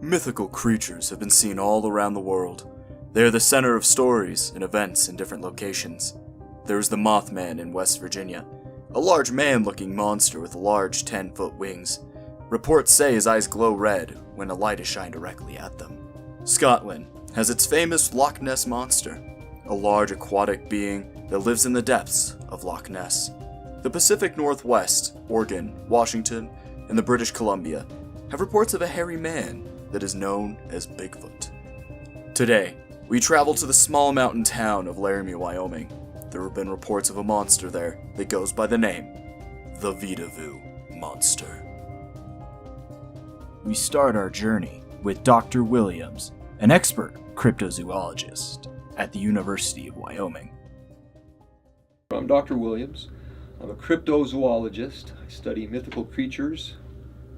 Mythical creatures have been seen all around the world. They are the center of stories and events in different locations. There is the Mothman in West Virginia, a large man-looking monster with large 10-foot wings. Reports say his eyes glow red when a light is shined directly at them. Scotland has its famous Loch Ness Monster, a large aquatic being that lives in the depths of Loch Ness. The Pacific Northwest, Oregon, Washington, and the British Columbia have reports of a hairy man that is known as Bigfoot. Today, we travel to the small mountain town of Laramie, Wyoming. There have been reports of a monster there that goes by the name, the Vedauwoo Monster. We start our journey with Dr. Williams, an expert cryptozoologist at the University of Wyoming. I'm Dr. Williams. I'm a cryptozoologist. I study mythical creatures.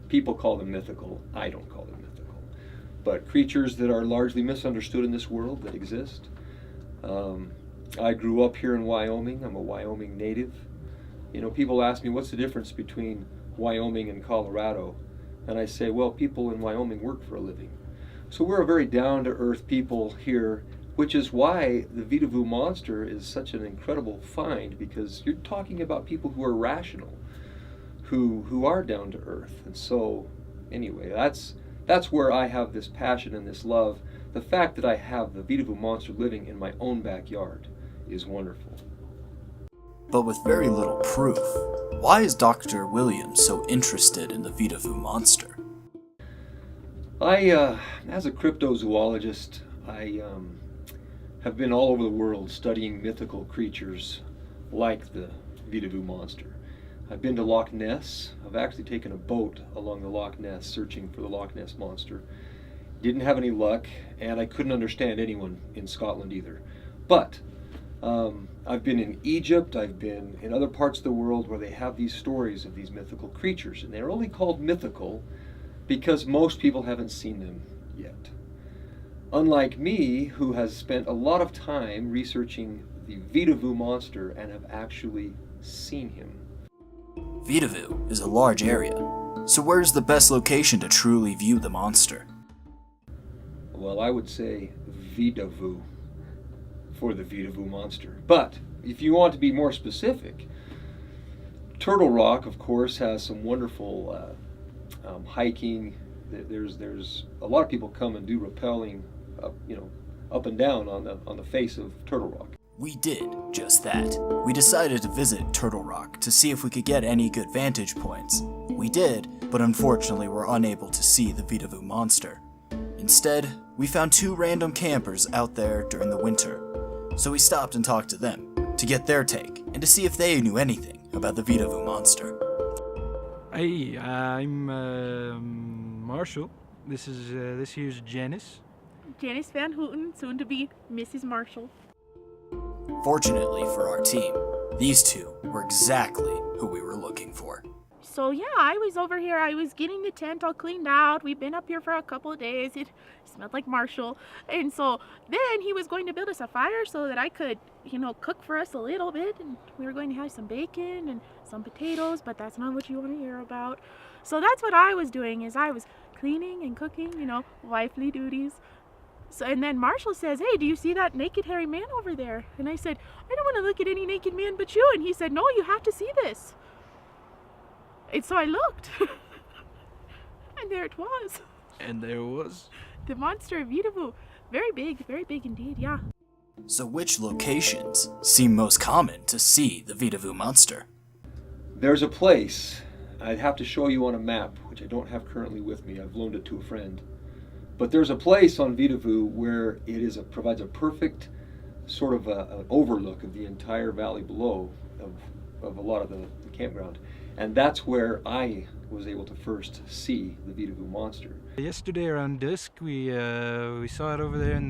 People call them mythical. I don't call them mythical. But creatures that are largely misunderstood in this world that exist. I grew up here in Wyoming. I'm a Wyoming native. You know, people ask me, what's the difference between Wyoming and Colorado? And I say, well, people in Wyoming work for a living. So we're a very down-to-earth people here, which is why the Vedauwoo Monster is such an incredible find, because you're talking about people who are rational, who are down to earth. And so anyway, that's where I have this passion and this love. The fact that I have the Vedauwoo Monster living in my own backyard is wonderful. But with very little proof, why is Dr. Williams so interested in the Vedauwoo Monster? As a cryptozoologist, I have been all over the world studying mythical creatures like the Vedauwoo Monster. I've been to Loch Ness. I've actually taken a boat along the Loch Ness searching for the Loch Ness Monster. Didn't have any luck, and I couldn't understand anyone in Scotland either. But I've been in Egypt, I've been in other parts of the world where they have these stories of these mythical creatures, and they're only called mythical because most people haven't seen them yet. Unlike me, who has spent a lot of time researching the Vedauwoo Monster and have actually seen him. Vedauwoo is a large area, so where's the best location to truly view the monster? Well, I would say Vedauwoo for the Vedauwoo Monster. But if you want to be more specific, Turtle Rock, of course, has some wonderful hiking. There's a lot of people come and do rappelling, up and down on the face of Turtle Rock. We did just that. We decided to visit Turtle Rock to see if we could get any good vantage points. We did, but unfortunately were unable to see the Vedauwoo Monster. Instead, we found two random campers out there during the winter. So we stopped and talked to them to get their take and to see if they knew anything about the Vedauwoo Monster. Hey, I'm Marshall. This here's Janice. Janice Van Houten, soon to be Mrs. Marshall. Fortunately for our team, these two were exactly who we were looking for. So yeah, I was over here. I was getting the tent all cleaned out. We've been up here for a couple of days. It smelled like Marshall. And so then he was going to build us a fire so that I could, cook for us a little bit. And we were going to have some bacon and some potatoes, but that's not what you want to hear about. So that's what I was doing, is I was cleaning and cooking, wifely duties. So, and then Marshall says, hey, do you see that naked hairy man over there? And I said, I don't want to look at any naked man but you. And he said, no, you have to see this. And so I looked. And there it was. And there was the monster of Vedauwoo. Very big indeed, yeah. So which locations seem most common to see the Vedauwoo Monster? There's a place I'd have to show you on a map, which I don't have currently with me. I've loaned it to a friend. But there's a place on Vedauwoo where it provides a perfect sort of an overlook of the entire valley below of a lot of the campground. And that's where I was able to first see the Vedauwoo Monster. Yesterday around dusk, we saw it over there in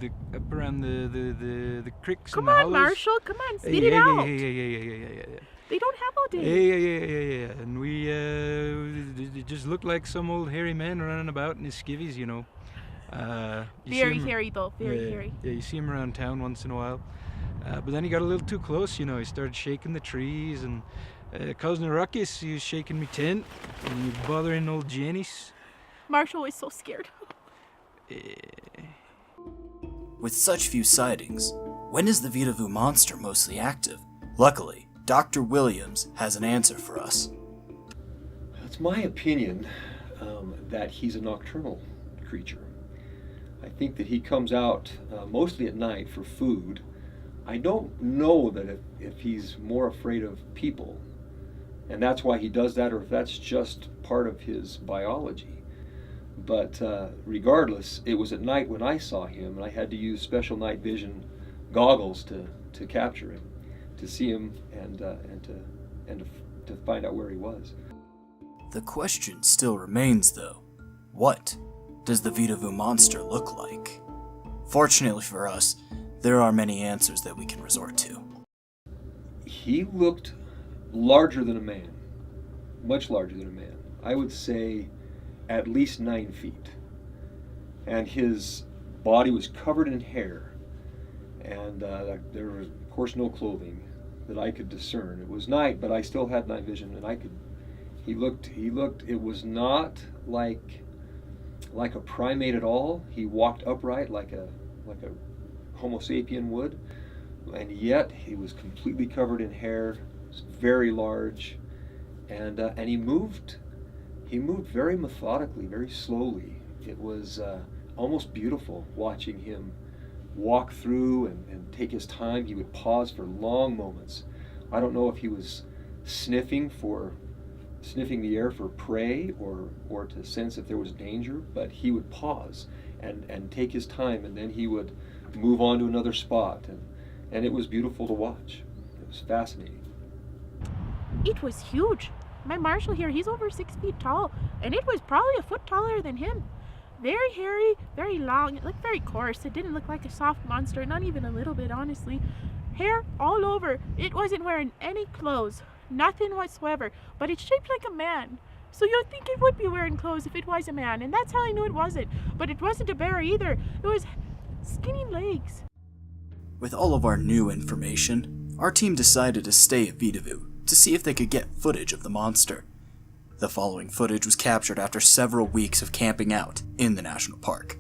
the up around the creeks and the hollows. Come on, Marshall, come on, spit it out. Yeah. They don't have all day. Yeah. And it just looked like some old hairy man running about in his skivvies, Very hairy though, very hairy. Yeah, you see him around town once in a while. But then he got a little too close, he started shaking the trees and causing a ruckus. He was shaking me tent and bothering old Janice. Marshall was so scared. With such few sightings, when is the Vedauwoo Monster mostly active? Luckily, Dr. Williams has an answer for us. It's my opinion that he's a nocturnal creature. I think that he comes out mostly at night for food. I don't know that if he's more afraid of people, and that's why he does that, or if that's just part of his biology. But regardless, it was at night when I saw him, and I had to use special night vision goggles to capture him, to see him, and to find out where he was. The question still remains, though. What does the Vedauwoo Monster look like? Fortunately for us, there are many answers that we can resort to. He looked larger than a man, much larger than a man. I would say at least 9 feet. And his body was covered in hair. And there was, of course, no clothing that I could discern. It was night, but I still had night vision, and he looked, it was not like a primate at all. He walked upright like a Homo sapien would, and yet he was completely covered in hair, was very large, and he moved very methodically, very slowly. It was almost beautiful watching him walk through and take his time. He would pause for long moments. I don't know if he was sniffing the air for prey or to sense if there was danger, but he would pause and take his time, and then he would move on to another spot, and it was beautiful to watch. It was fascinating. It was huge. My Marshall here, he's over 6 feet tall, and it was probably a foot taller than him. Very hairy, very long. It looked very coarse. It didn't look like a soft monster, not even a little bit, honestly. Hair all over. It wasn't wearing any clothes, nothing whatsoever, but it's shaped like a man. So you'd think it would be wearing clothes if it was a man, and that's how I knew it wasn't. But it wasn't a bear either. It was skinny legs. With all of our new information, our team decided to stay at Vedauwoo to see if they could get footage of the monster. The following footage was captured after several weeks of camping out in the national park.